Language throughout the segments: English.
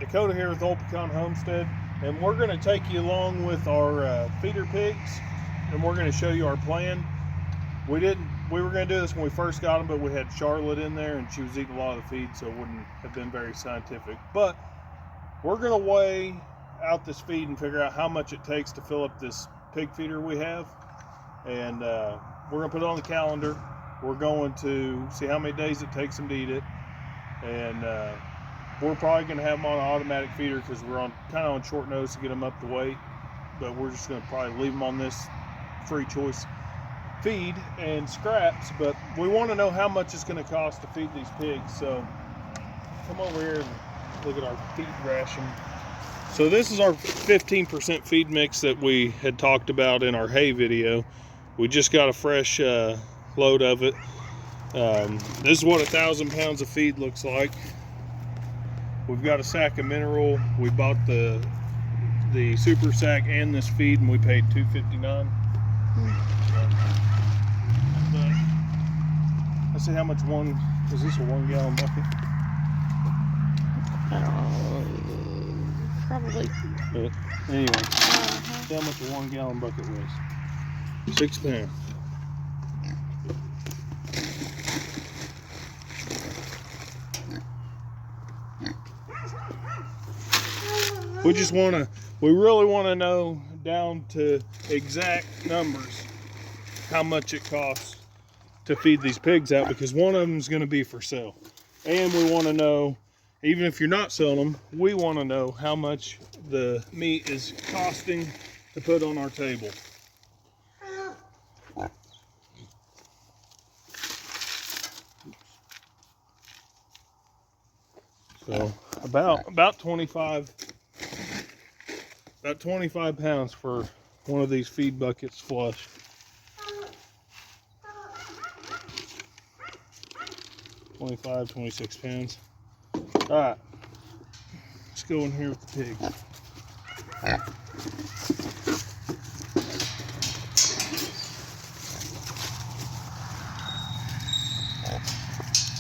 Dakota here with Old Pecan Homestead, and we're going to take you along with our feeder pigs, and we're going to show you our plan. We were going to do this when we first got them, but we had Charlotte in there and she was eating a lot of the feed, so it wouldn't have been very scientific. But we're going to weigh out this feed and figure out how much it takes to fill up this pig feeder we have, and we're going to put it on the calendar. We're going to see how many days it takes them to eat it, and we're probably going to have them on an automatic feeder because we're kind of on short notice to get them up to weight, but we're just going to probably leave them on this free choice feed and scraps. But we want to know how much it's going to cost to feed these pigs, so come over here and look at our feed ration. So this is our 15% feed mix that we had talked about in our hay video. We just got a fresh load of it. This is what 1,000 pounds of feed looks like. We've got a sack of mineral. We bought the super sack and this feed, and we paid $2.59. Let's see how much is this a 1 gallon bucket? Probably. But anyway, see how much a 1 gallon bucket weighs. 6 pounds. We really want to know down to exact numbers how much it costs to feed these pigs out, because one of them is going to be for sale. And we want to know, even if you're not selling them, we want to know how much the meat is costing to put on our table. So about 25 pounds for one of these feed buckets flush. $25, 26 pounds. All right, let's go in here with the pigs.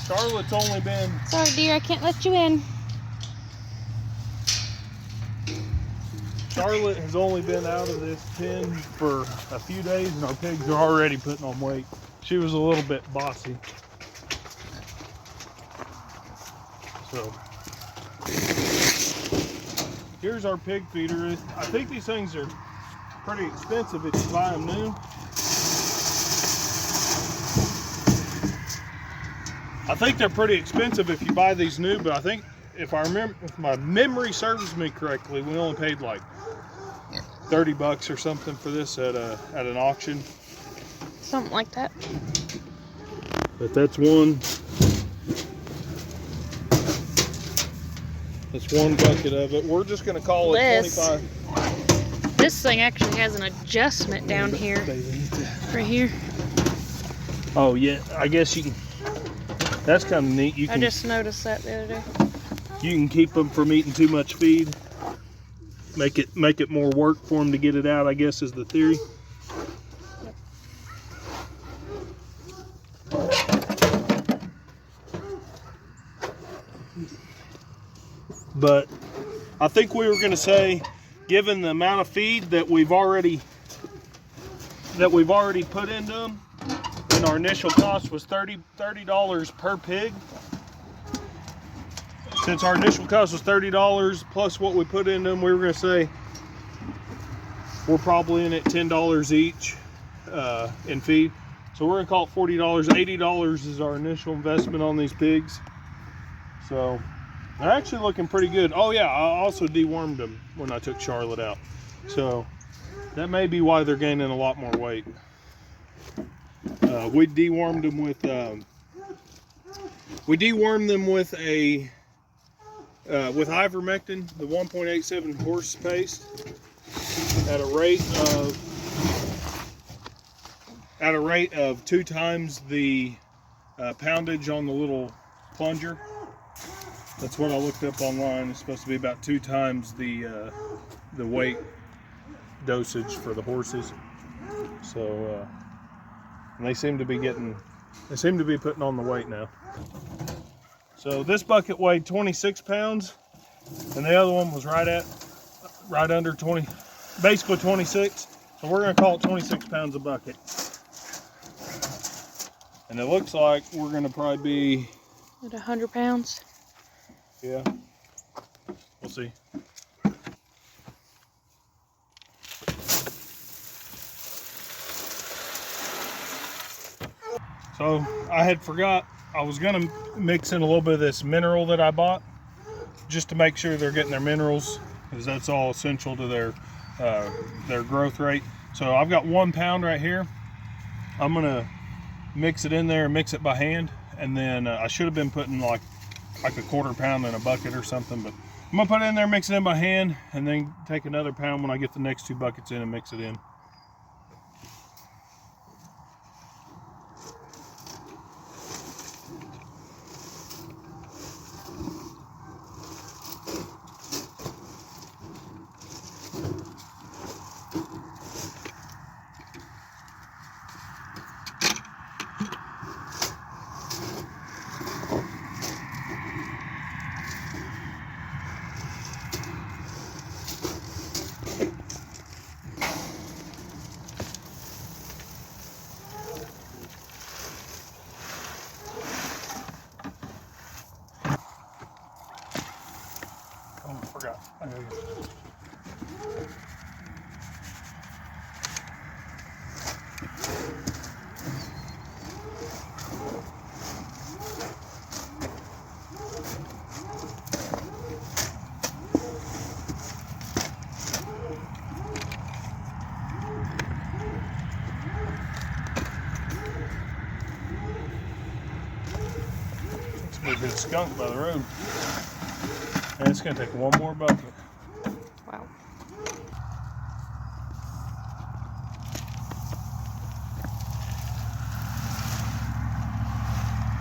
Charlotte's only been... Sorry, dear, I can't let you in. Charlotte has only been out of this pen for a few days, and our pigs are already putting on weight. She was a little bit bossy. So here's our pig feeder. I think these things are pretty expensive if you buy them new. I think they're pretty expensive if you buy these new, but I think if my memory serves me correctly, we only paid like 30 bucks or something for this at an auction. Something like that. But that's one bucket of it. We're just going to call it 25. This thing actually has an adjustment down here. Right here. Oh yeah, I guess you can. That's kind of neat. I just noticed that the other day. You can keep them from eating too much feed. Make it more work for them to get it out, I guess, is the theory. But I think we were going to say, given the amount of feed that we've already put into them, and our initial cost was $30 per pig. Since our initial cost was $30 plus what we put into them, we were going to say we're probably in at $10 each in feed. So we're going to call it $40. $80 is our initial investment on these pigs. So they're actually looking pretty good. Oh yeah, I also dewormed them when I took Charlotte out. So that may be why they're gaining a lot more weight. We dewormed them with ivermectin, the 1.87 horse paste, at a rate of 2 times the poundage on the little plunger. That's what I looked up online. It's supposed to be about 2 times the weight dosage for the horses. So and they seem to be putting on the weight now. So this bucket weighed 26 pounds. and the other one was right under 20, basically 26. So we're gonna call it 26 pounds a bucket. And it looks like we're gonna probably be at 100 pounds. Yeah, we'll see. So I had forgot, I was gonna mix in a little bit of this mineral that I bought, just to make sure they're getting their minerals, because that's all essential to their growth rate. So I've got 1 pound right here. I'm gonna mix it in there and mix it by hand, and then I should have been putting like a 1/4 pound in a bucket or something, but I'm gonna put it in there, mix it in by hand, and then take another pound when I get the next 2 buckets in and mix it in. Oh, I forgot. It's a good skunk by the road. And it's going to take 1 more bucket. Wow.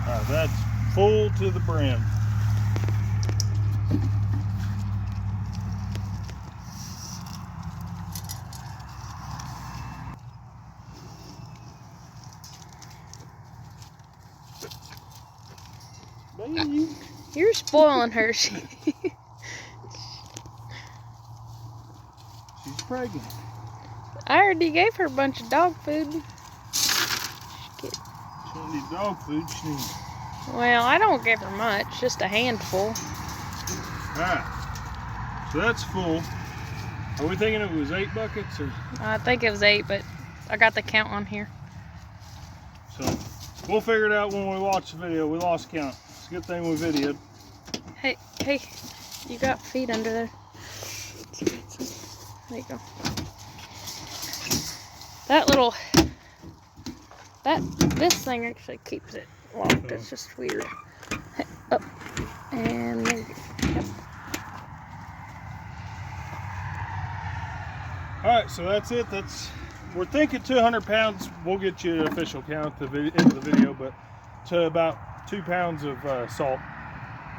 Alright, that's full to the brim. Baby. You're spoiling her. She's pregnant. I already gave her a bunch of dog food. She don't need dog food, she needs. Well, I don't give her much, just a handful. Alright, so that's full. Are we thinking it was 8 buckets or? I think it was 8, but I got the count on here. So we'll figure it out when we watch the video. We lost count. It's a good thing we videoed. Hey, you got feet under there. There you go. This thing actually keeps it locked. It's just weird. Up and then, yep. All right, so that's it. We're thinking 200 pounds. We'll get you an official count at the end of the video, but to about 2 pounds of salt,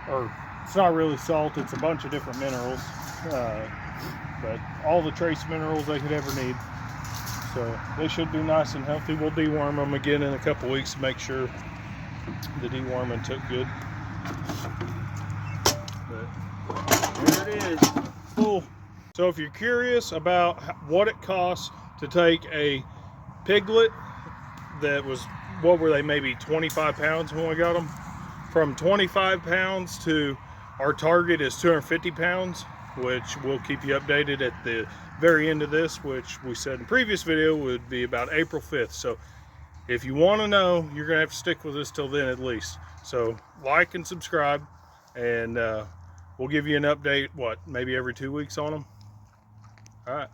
or it's not really salt. It's a bunch of different minerals, but all the trace minerals they could ever need. So they should be nice and healthy. We'll deworm them again in a couple weeks to make sure the deworming took good. But there it is, full. So if you're curious about what it costs to take a piglet that was, what were they, maybe 25 pounds when we got them? From 25 pounds to our target is 250 pounds, which we'll keep you updated at the very end of this, which we said in the previous video would be about April 5th. So if you want to know, you're gonna have to stick with us till then at least. So like and subscribe, and we'll give you an update, what, maybe every 2 weeks on them. All right.